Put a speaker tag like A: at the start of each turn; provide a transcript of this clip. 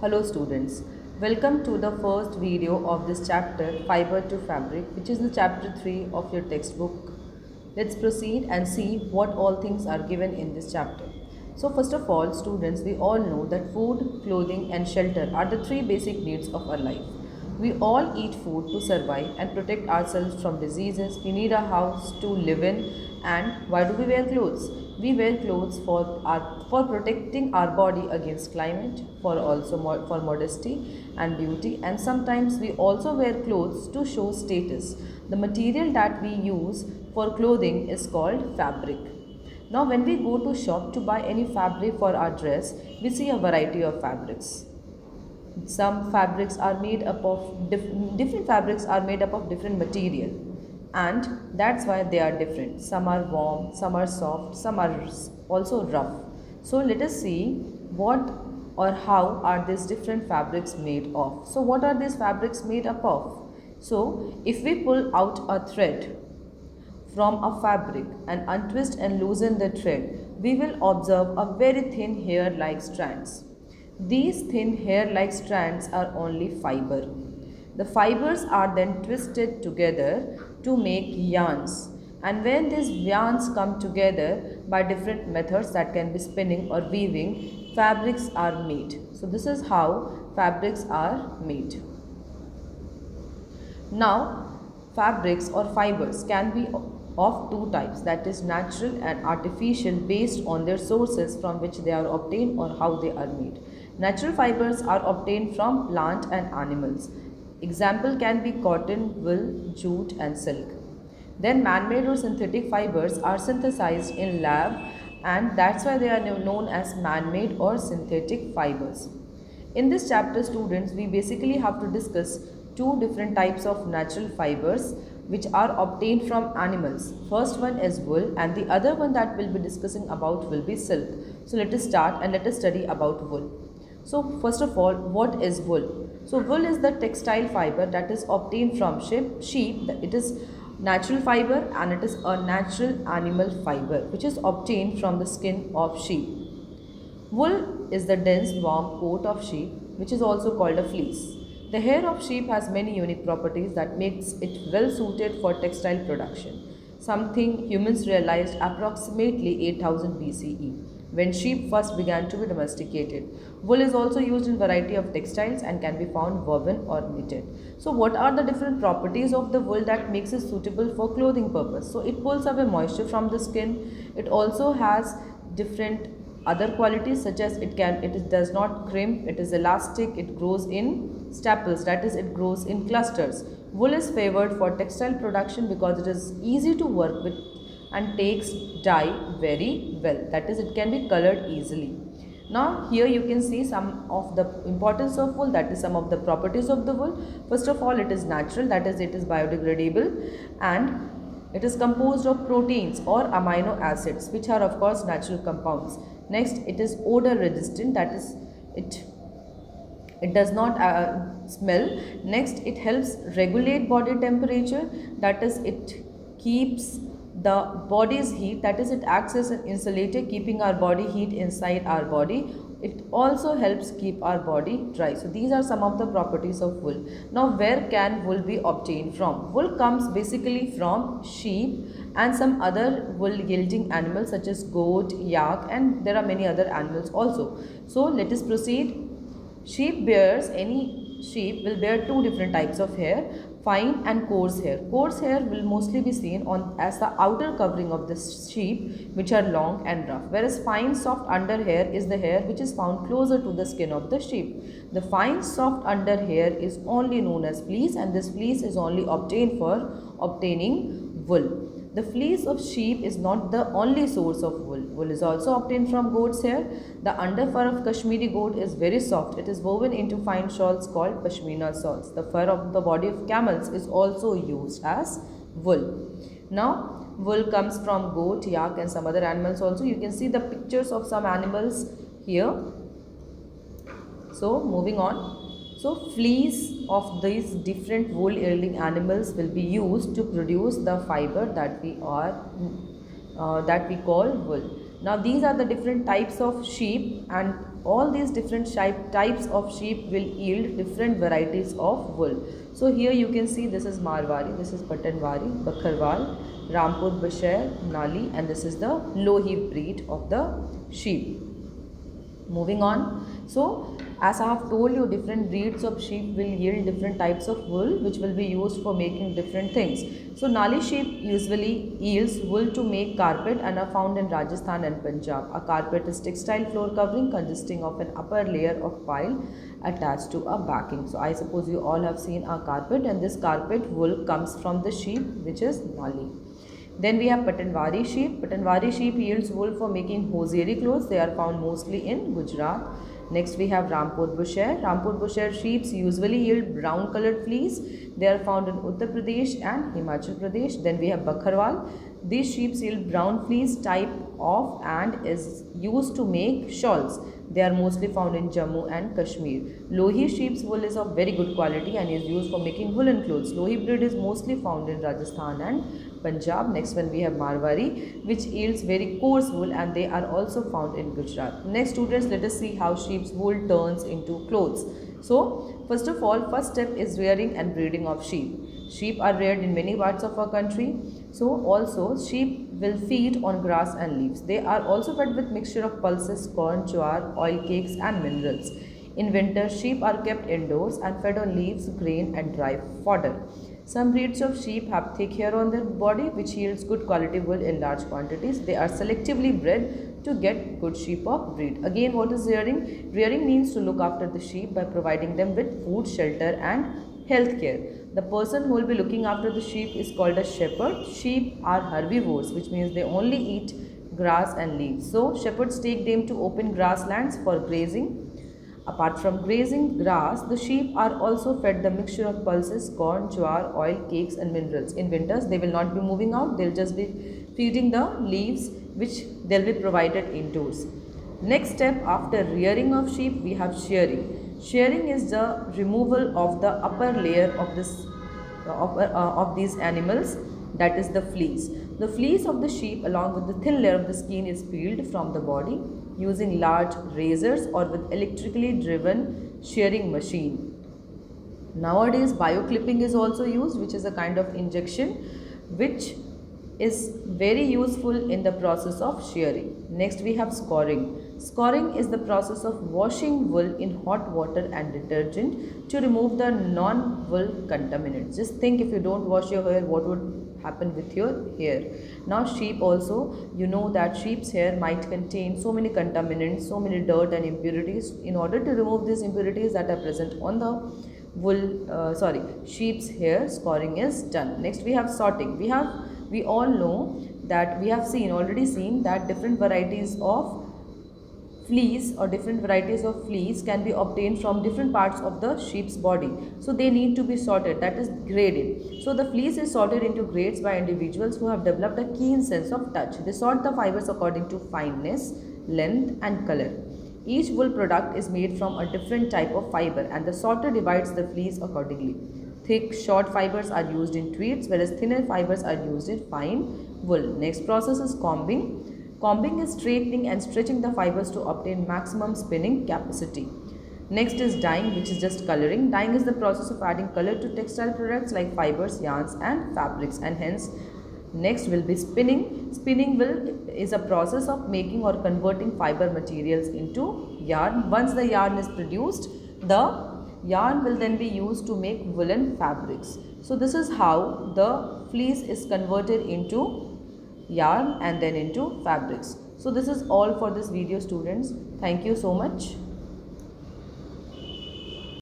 A: Hello students, welcome to the first video of this chapter Fiber to Fabric, which is the chapter 3 of your textbook. Let's proceed and see what all things are given in this chapter. So first of all students, we all know that food, clothing and shelter are the three basic needs of our life. We all eat food to survive and protect ourselves from diseases. We need a house to live in. And why do we wear clothes? We wear clothes for protecting our body against climate, for modesty and beauty, and sometimes we also wear clothes to show status. The material that we use for clothing is called fabric. Now when we go to shop to buy any fabric for our dress, we see a variety of fabrics. Some fabrics are made up of different fabrics are made up of different material, and that's why they are different. Some are warm, some are soft, some are also rough. So let us see what or how are these different fabrics made of. So what are these fabrics made up of? So if we pull out a thread from a fabric and untwist and loosen the thread, we will observe a very thin hair like strands. These thin hair-like strands are only fiber. The fibers are then twisted together to make yarns. And when these yarns come together by different methods, that can be spinning or weaving, fabrics are made. So this is how fabrics are made. Now, fabrics or fibers can be of two types, that is natural and artificial, based on their sources from which they are obtained or how they are made. Natural fibers are obtained from plant and animals. Example can be cotton, wool, jute and silk. Then man-made or synthetic fibers are synthesized in lab, and that's why they are known as man-made or synthetic fibers. In this chapter students, we basically have to discuss two different types of natural fibers which are obtained from animals. First one is wool, and the other one that we'll be discussing about will be silk. So let us start and let us study about wool. So first of all, what is wool? So wool is the textile fiber that is obtained from sheep. It is natural fiber and it is a natural animal fiber which is obtained from the skin of sheep. Wool is the dense warm coat of sheep which is also called a fleece. The hair of sheep has many unique properties that makes it well suited for textile production, something humans realized approximately 8000 BCE when sheep first began to be domesticated. Wool is also used in variety of textiles and can be found woven or knitted. So what are the different properties of the wool that makes it suitable for clothing purpose? So it pulls away moisture from the skin. It also has different other qualities such as it does not crimp, it is elastic, it grows in staples, that is it grows in clusters. Wool is favored for textile production because it is easy to work with and takes dye very well, that is it can be colored easily. Now here you can see some of the importance of wool, that is some of the properties of the wool. First of all, it is natural, that is it is biodegradable, and it is composed of proteins or amino acids which are of course natural compounds. Next, it is odor resistant, that is it does not smell. Next, it helps regulate body temperature, that is it keeps the body's heat, that is it acts as an insulator keeping our body heat inside our body. It also helps keep our body dry. So these are some of the properties of wool. Now where can wool be obtained from? Wool comes basically from sheep and some other wool yielding animals such as goat, yak, and there are many other animals also. So let us proceed. Any sheep will bear two different types of hair, fine and coarse hair. Coarse hair will mostly be seen on as the outer covering of the sheep, which are long and rough, whereas fine soft under hair is the hair which is found closer to the skin of the sheep. The fine soft under hair is only known as fleece, and this fleece is only obtained for obtaining wool. The fleece of sheep is not the only source of wool. Wool is also obtained from goat's hair. The underfur of Kashmiri goat is very soft. It is woven into fine shawls called pashmina shawls. The fur of the body of camels is also used as wool. Now, wool comes from goat, yak and some other animals also. You can see the pictures of some animals here. So, moving on. So fleece of these different wool yielding animals will be used to produce the fiber that we call wool. Now these are the different types of sheep, and all these different types of sheep will yield different varieties of wool. So here you can see this is Marwari, this is Patanwari, Bakharwal, Rampur Bashair, Nali, and this is the Lohi breed of the sheep. Moving on. So as I have told you, different breeds of sheep will yield different types of wool which will be used for making different things. So Nali sheep usually yields wool to make carpet and are found in Rajasthan and Punjab. A carpet is textile floor covering consisting of an upper layer of pile attached to a backing. So I suppose you all have seen a carpet, and this carpet wool comes from the sheep which is Nali. Then we have Patanwari sheep. Patanwari sheep yields wool for making hosiery clothes. They are found mostly in Gujarat. Next we have Rampur Bashair. Rampur Bashair sheep usually yield brown colored fleece. They are found in Uttar Pradesh and Himachal Pradesh. Then we have Bakharwal. These sheep yield brown fleece type of and is used to make shawls. They are mostly found in Jammu and Kashmir. Lohi sheep's wool is of very good quality and is used for making woolen clothes. Lohi breed is mostly found in Rajasthan and Punjab. Next one we have Marwari, which yields very coarse wool, and they are also found in Gujarat. Next students, let us see how sheep's wool turns into clothes. So first of all, first step is rearing and breeding of sheep. Sheep are reared in many parts of our country. So also sheep will feed on grass and leaves. They are also fed with mixture of pulses, corn, jowar, oil cakes and minerals. In winter, sheep are kept indoors and fed on leaves, grain and dry fodder. Some breeds of sheep have thick hair on their body which yields good quality wool in large quantities. They are selectively bred to get good sheep of breed. Again, what is rearing? Rearing means to look after the sheep by providing them with food, shelter and health care. The person who will be looking after the sheep is called a shepherd. Sheep are herbivores, which means they only eat grass and leaves. So shepherds take them to open grasslands for grazing. Apart from grazing grass, the sheep are also fed the mixture of pulses, corn, jowar, oil, cakes and minerals. In winters, they will not be moving out, they will just be feeding the leaves which they will be provided indoors. Next step after rearing of sheep, we have shearing. Shearing is the removal of the upper layer of these animals, that is the fleece. The fleece of the sheep along with the thin layer of the skin is peeled from the body using large razors or with electrically driven shearing machine. Nowadays bioclipping is also used, which is a kind of injection which is very useful in the process of shearing. Next we have scoring. Scoring is the process of washing wool in hot water and detergent to remove the non-wool contaminants. Just think, if you don't wash your hair, what would happen with your hair? Now sheep also, you know that sheep's hair might contain so many contaminants, so many dirt and impurities. In order to remove these impurities that are present on the sheep's hair, scoring is done. Next we have sorting. We all know that we have already seen that different varieties of fleece can be obtained from different parts of the sheep's body. So they need to be sorted, that is graded. So the fleece is sorted into grades by individuals who have developed a keen sense of touch. They sort the fibers according to fineness, length and color. Each wool product is made from a different type of fiber, and the sorter divides the fleece accordingly. Thick, short fibers are used in tweeds, whereas thinner fibers are used in fine wool. Next process is combing. Combing is straightening and stretching the fibers to obtain maximum spinning capacity. Next is dyeing, which is just coloring. Dyeing is the process of adding color to textile products like fibers, yarns and fabrics, and hence next will be spinning. Spinning is a process of making or converting fiber materials into yarn. Once the yarn is produced, the yarn will then be used to make woolen fabrics. So this is how the fleece is converted into yarn and then into fabrics. So this is all for this video, students. Thank you so much.